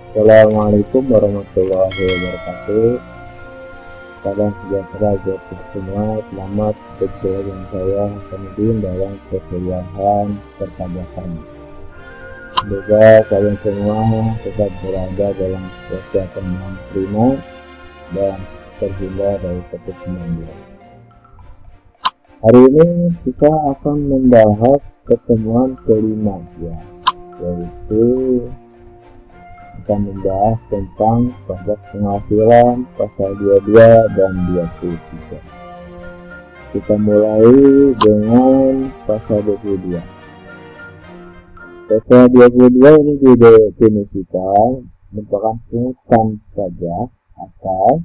Assalamualaikum warahmatullahi wabarakatuh. Salam sejahtera buat kita semua. Selamat berjumpa dengan saya Hasanuddin dalam perkuliahan perpajakan. Semoga kalian semua tetap berada dalam kesehatan yang prima dan terhindar dari COVID-19. Hari ini kita akan membahas pertemuan kelima, yaitu akan membahas tentang pajak penghasilan pasal 22 dan 23. Kita mulai dengan pasal 22. Pasal 22 ini didefinisikan merupakan pungutan pajak atas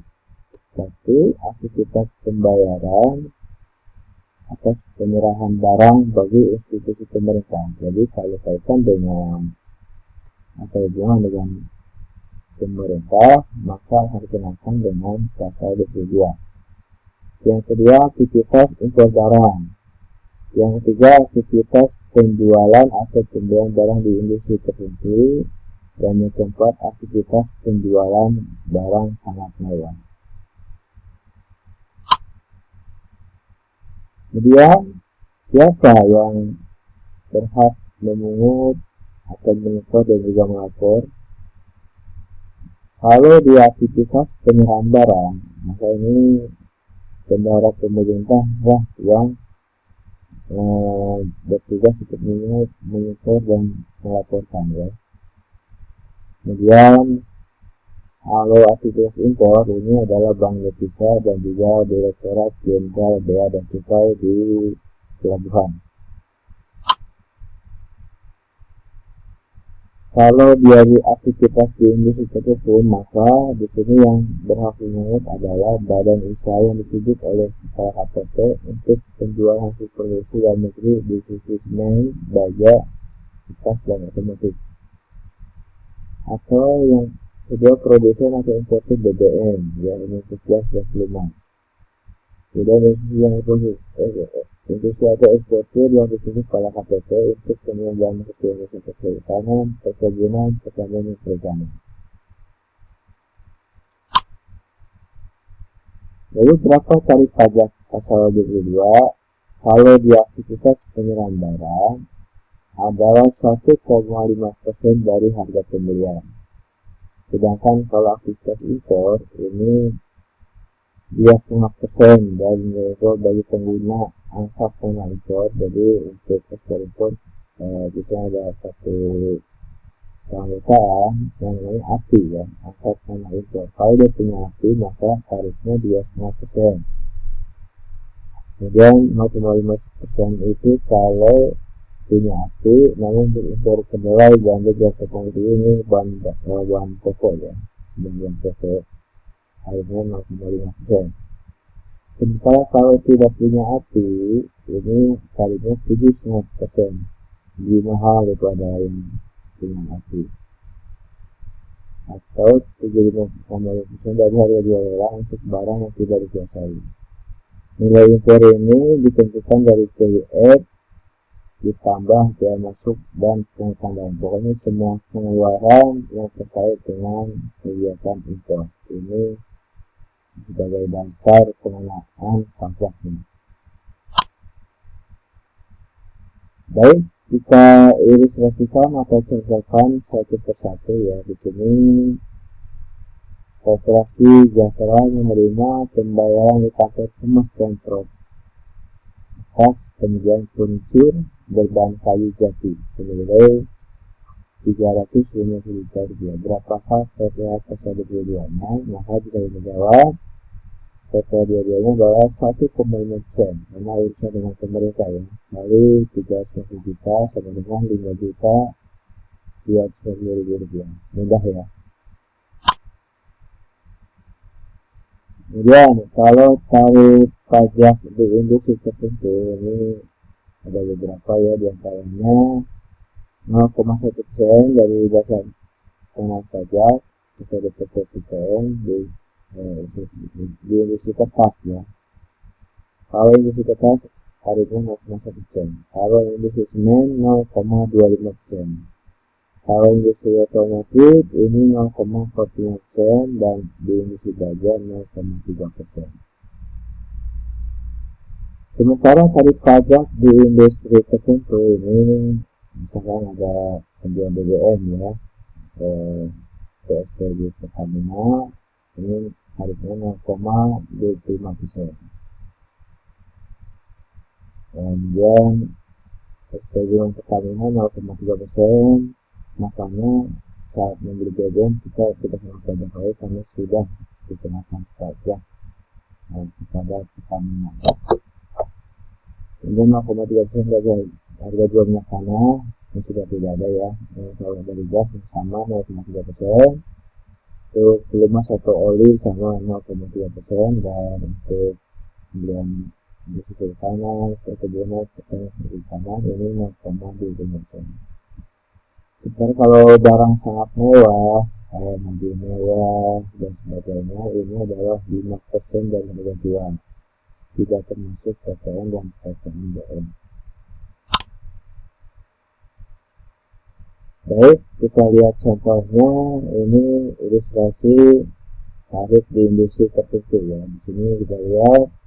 satu aktivitas pembayaran atas penyerahan barang bagi institusi pemerintah. Jadi kalau kaitan dengan atau hubungan dengan pemerintah, maka harus dikenakan dengan pasal 22. Yang kedua, aktivitas impor barang. Yang ketiga, aktivitas penjualan atau pembelian barang di industri tertentu. Dan yang keempat, aktivitas penjualan barang sangat mewah. Kemudian, siapa yang berhak memungut atau menyetor dan juga melapor? Kalau di aktivitas penyerahan barang, maka ini bendahara pemerintah lah yang bertugas untuk menyetor dan melaporkan, ya. Kemudian kalau aktivitas impor ini adalah Bank Devisa dan juga Direktorat Jenderal Bea dan Cukai di pelabuhan. Kalau dia di aktivitas di industri tertentu, maka di sini yang berhak memungut adalah badan usaha yang ditunjuk oleh kepala KPP untuk penjualan hasil produksi dalam negeri di sisi semen, baja, kertas, dan otomotif. Atau yang kedua, produsen atau importer BBM, yang untuk gas dan pelumas. Kemudian industri atau eksportir yang ditunjuk kepala KPP untuk pengembangan kegiatan perikanan, perkebunan, pertanian, dan perikanan. Lalu berapa tarif pajak pasal 22? Kalau di aktivitas penyerahan barang adalah 1,5% dari harga pembelian. Sedangkan kalau aktivitas impor ini dia 0,5% dari nilai impor bagi pengguna angka pengguna impor. Jadi untuk ekspor impor bisa ada satu keanggotaan yang namanya API, ya, angka pengguna impor. Kalau dia punya API maka tarifnya dia 0,5%. Kemudian 0,5% itu kalau punya API, namun untuk impor kedelai, gandum, dan tepung ini bahan pokok, ya, bahan pokok, harusnya 0,5%. Sementara kalau tidak punya API, ini tarifnya 7,5%, lebih mahal daripada yang punya API, atau 75,5% dari harga jual orang untuk barang yang tidak dikuasai. Nilai impor ini ditentukan dari CIF ditambah biaya masuk dan pungutan lain. Pokoknya semua pengeluaran yang terkait dengan kegiatan impor ini sebagai dasar pengenaan pajaknya. Baik, kita ilustrasikan atau contohkan satu persatu, ya. Di sini Koperasi Sejahtera menerima pembayaran di kantor Humas Pemprov atas penyediaan furnitur berbahan kayu jati senilai 350 juta rupiah. Berapakah PPh pasal 22-nya? Maka bisa dijawab PPh 22-nya adalah 1,5%, karena urusan dengan pemerintah, ya. Kali 350 juta sama dengan 5.250.000 rupiah. Mudah, ya. Kemudian kalau tarif pajak di industri tertentu ini ada beberapa, ya, diantaranya 0,1% dari dasar pengenaan pajak atau DPT-PPN di industri kertas, ya. Kalau industri kertas tarifnya 0,1%. Kalau industri semen 0,25%. Kalau industri otomotif ini 0,45% dan di industri baja 0,3%. Sementara tarif pajak di industri tertentu ini misalkan ada penjual BBM ya, PSBB Pertamina ini tarifnya 0,25%. Kemudian SPG Pertamina 0,3%. Makanya saat membeli BBM kita tidak kena pajak lagi karena sudah dikenakan pajak kepada Pertamina. Kemudian 0,3% harga jual minyak tanah ini sudah tidak ada ya. Kalau dari gas sama 0,3%, untuk pelumas atau oli sama 0,3%, dan untuk pembelian industri tanah, perkebunan, perikanan ini 0,2%. Sementara kalau barang sangat mewah, kayak mobil mewah dan sebagainya, ini adalah 5% dari harga jual, tidak termasuk PPN dan PPNBM. Baik, kita lihat contohnya. Ini ilustrasi tarif di industri tertentu ya. Di sini kita lihat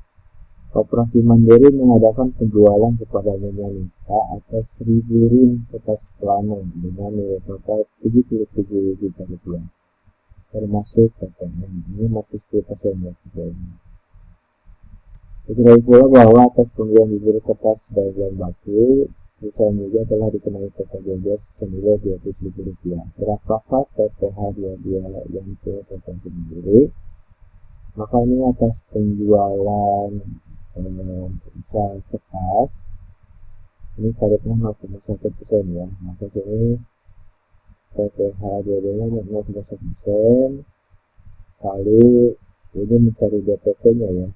Koperasi Mandiri mengadakan penjualan kepada Nyonya Nita atas 1000 rim kertas plano dengan nilai total 77 juta rupiah, termasuk PPN. Ini masih 10% ya PPN. Diketahui pula bahwa atas pembelian bibir kertas bagian baku, perusahaan juga telah dikenai PPJJ senilai 200 ribu rupiah. Berapakah PPh 22 yang dikenakan sendiri? Maka ini atas penjualan usaha kertas ini tarifnya 0,1% ya. Maka sini PPh 22 nya 0,1% kali ini mencari DPP nya ya,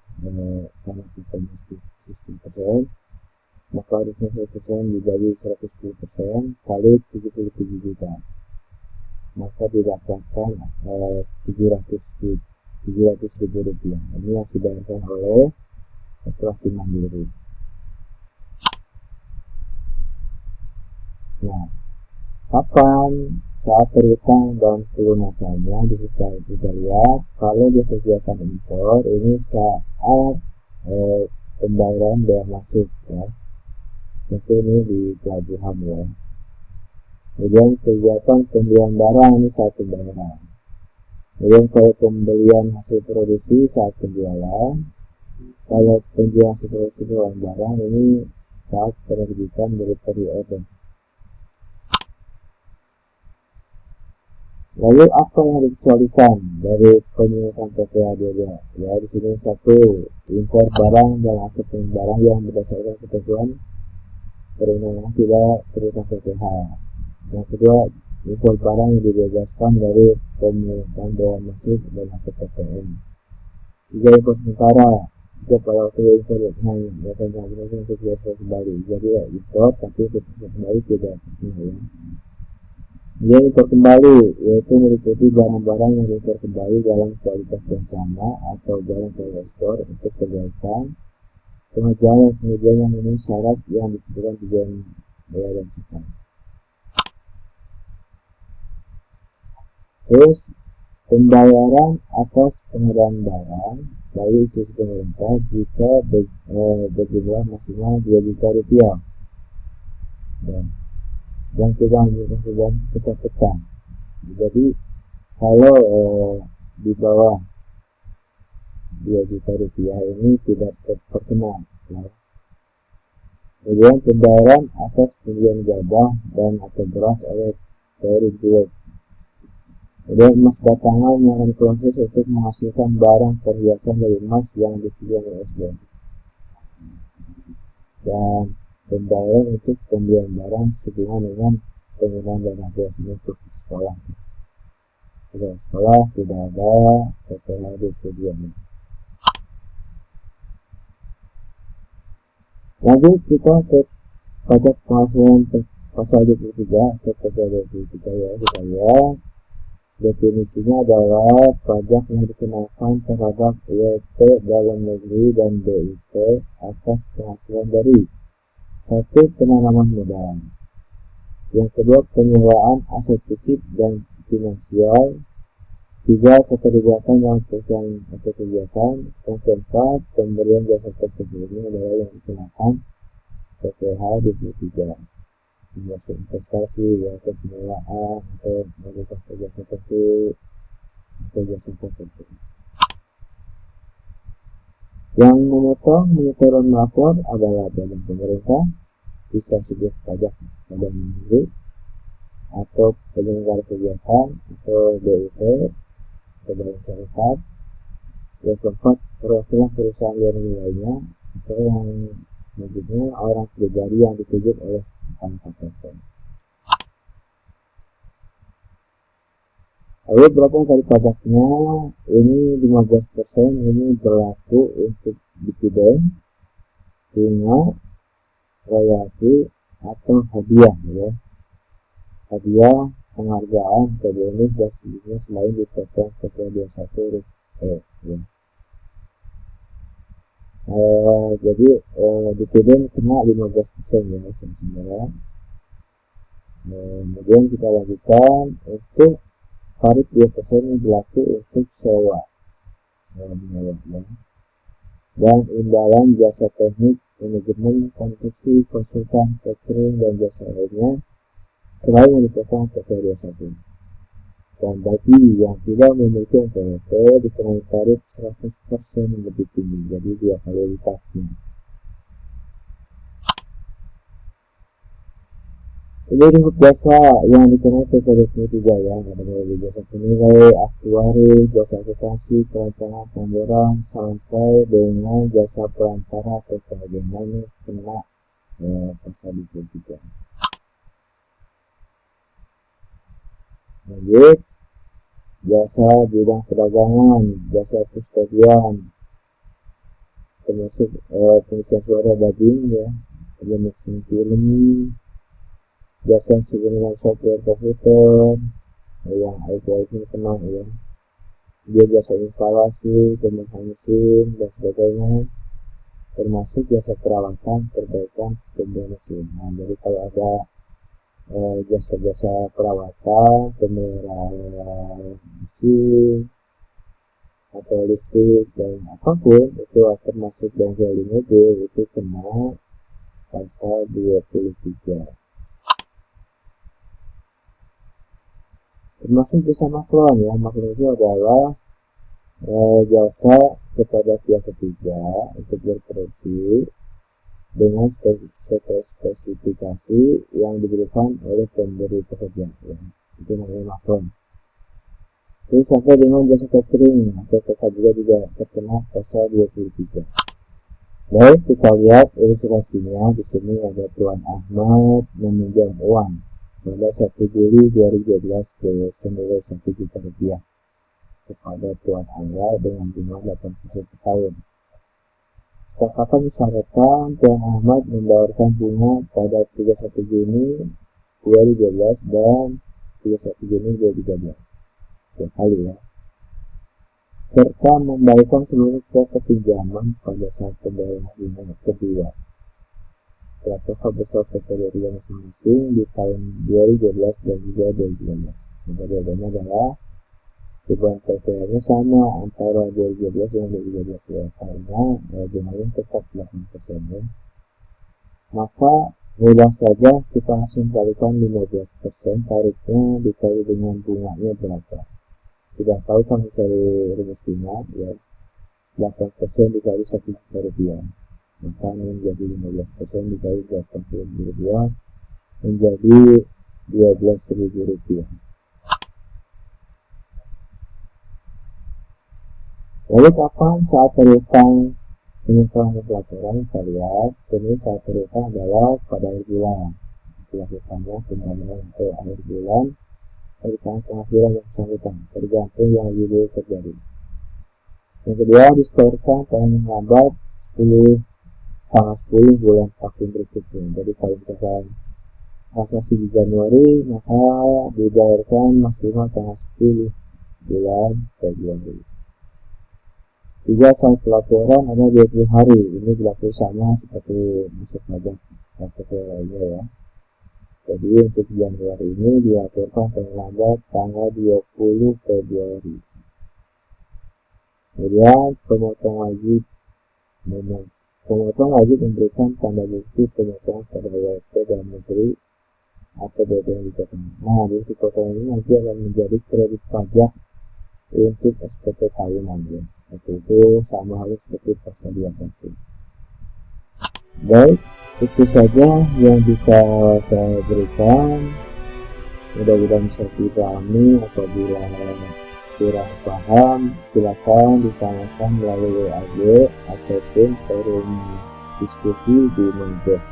karena kita 10%, maka harusnya 100% dibagi 110% kali 77 juta, maka didapatkan 700 ribu rupiah. Ini yang dibayarkan oleh Koperasi Mandiri. Nah, kapan saat berhutang dan pelunasannya? Kita lihat kalau di kegiatan impor ini saat pembayaran bea masuk ya, tentu ini di pelabuhan ya. Kemudian kegiatan pembelian barang ini saat pembayaran. Kemudian kalau pembelian hasil produksi saat penjualan. Kalau penjualan hasil produksi barang ini saat penerbitan delivery order. Lalu apa yang dikecualikan dari pemungutan PPh 22? Ya, di sini satu, impor barang dan hasil barang yang berdasarkan ketentuan perundang-undangan tidak terhutang PPh. Yang kedua, impor barang yang dibebaskan dari pemungutan bea masuk dan hasil PPN. Tiga, impor sementara. Jika pada waktu impor hanya untuk biasa kembali. Jadi ya impor tapi kembali tidak ya. Dia impor kembali, yaitu meliputi barang-barang yang diimpor kembali dalam kualitas yang sama atau barang ekspor untuk kebaikan pengerjaan yang memenuhi syarat yang ditentukan tujuan bea dan cukai. Terus pembayaran atas pengadaan barang bagi institusi pemerintah jika berjumlah maksimal 2 juta rupiah. Dan tidak menyebabkan pecah-pecah. Jadi kalau di bawah 2 juta rupiah ini tidak terkena ya. Kemudian pembayaran atas pembelian gabah dan atau beras oleh Perum Bulog. Kemudian emas batangan yang akan diproses untuk menghasilkan barang perhiasan dari emas yang dipilih oleh SDM. Dan pembayaran untuk pembelian barang sehubungan dengan penggunaan dana bos untuk sekolah. Untuk sekolah tidak ada PPh 22. Lanjut kita ke pajak penghasilan pasal 23 atau PPh 23 ya. Kita lihat definisinya adalah pajak yang dikenakan terhadap WP dalam negeri dan BIP atas penghasilan dari 1. Penanaman modal, Yang kedua, penyewaan aset fisik dan finansial. 3. Keterlibatan dalam perusahaan atau kegiatan. Yang keempat, pemberian jasa tersebut ini adalah yang dikenakan PPh 23, termasuk investasi atau penyewaan atau melakukan kerja tertentu atau jasa tertentu. Yang memotong, menyetor, melapor adalah badan pemerintah, bisa subjek pajak badan negeri atau penyelenggara kegiatan atau BUT atau badan syarikat. Yang keempat, perwakilan perusahaan luar lainnya atau yang selanjutnya orang pribadi yang ditunjuk oleh KPP. Lalu berapa kali pajaknya? Ini 15%. Ini berlaku untuk dividen, bunga, royalti atau hadiah ya. Hadiah, penghargaan atau bonus dan sebagainya selain dipotong PPh 21 ya. Jadi dividen kena 15% ya saudara. Kemudian kita lanjutkan untuk tarif 2% ini berlaku untuk sewa menyewa dan imbalan jasa teknik, manajemen, konstruksi, konsultan, catering dan jasa lainnya selain yang dipotong PPh 21. Dan bagi yang tidak memiliki NPWP dikenai tarif 100% lebih tinggi, jadi 2 kali lipatnya. Ini lingkup jasa yang dikenai PPh 23 ya, ada dari jasa penilai, aktuari, jasa akuntansi, perancangan pengangguran, sampai dengan jasa perantara atau sebagainya kena pasal 23. Lanjut, jasa bidang perdagangan, jasa kustodian, termasuk pengisian suara dubbing ya, mixing film, jasa sebenarnya software komputer yang IT ini kenal ya, dia jasa instalasi, pembuatan mesin dan sebagainya, termasuk jasa perawatan, perbaikan, pembelian mesin. Nah, jadi kalau ada jasa-jasa perawatan, pemeliharaan mesin atau listrik dan apapun itu termasuk bengkel di mobil, itu kena pasal 23. Termasuk jasa maklon ya. Maklon itu adalah jasa kepada pihak ketiga untuk berproduksi dengan spesifikasi yang diberikan oleh pemberi pekerja ya. Itu namanya maklon. Terus sampai dengan jasa catering atau tetap juga terkena pasal 23. Baik, kita lihat ilustrasinya. Di sini ada Tuan Ahmad meminjam uang pada 1 Juli 2012 senilai 1 juta rupiah kepada Tuan Angga dengan bunga 8% per tahun. Kesepakatan disyaratkan Tuan Ahmad membayarkan bunga pada 31 Juni 2012 dan 31 Juni 2013 setiap kali ya, serta membayarkan seluruh pokok pinjaman pada saat pembayaran bunga kedua. Telah besar PPh masing-masing di tahun 2012 dan juga 2013. Bedanya adalah beban PPh-nya sama antara 2012 dan 2013 ya, karena bunganya tetap 8% ya. Maka mudah saja kita langsung kalikan 15%, tarifnya dikali dengan bunganya berapa. Sudah tahu kan mencari rumus bunga ya, 8% dikali 1 juta rupiah. Maka menjadi 15% dikali 80.000 rupiah menjadi 12.000 rupiah. Lalu kapan saat terutang penyesuaian pelaporan? Kita lihat sini saat terutang adalah pada akhir bulan. Dilakukannya pembayaran atau akhir bulan terutang penghasilan yang bersangkutan tergantung yang dulu terjadi. Yang kedua, disetorkan paling lambat 10 tanggal 10 bulan tahun berikutnya. Jadi kalau misalkan transaksi di Januari, maka dibayarkan maksimal tanggal 10 bulan Februari. 3. Saat pelaporan ada 20 hari. Ini berlaku sama seperti masuk pajak KPP lainnya ya. Jadi untuk Januari ini dilaporkan paling lambat tanggal 20 Februari. Kemudian pemotong wajib memberikan tanda bukti pemotongan pada WP dalam negeri atau BPN di Jepang. Nah, bukti potongan ini nanti akan menjadi kredit pajak untuk SPT tahunan ya. Itu sama halnya seperti pasal 21. Baik, itu saja yang bisa saya berikan. Mudah-mudahan bisa dipahami. Apabila kurang paham, silakan ditanyakan melalui WA ataupun forum diskusi di Menjes.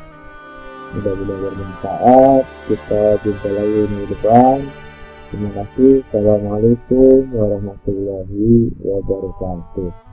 Mudah-mudahan bermanfaat. Kita jumpa lagi minggu depan. Terima kasih. Assalamualaikum warahmatullahi wabarakatuh.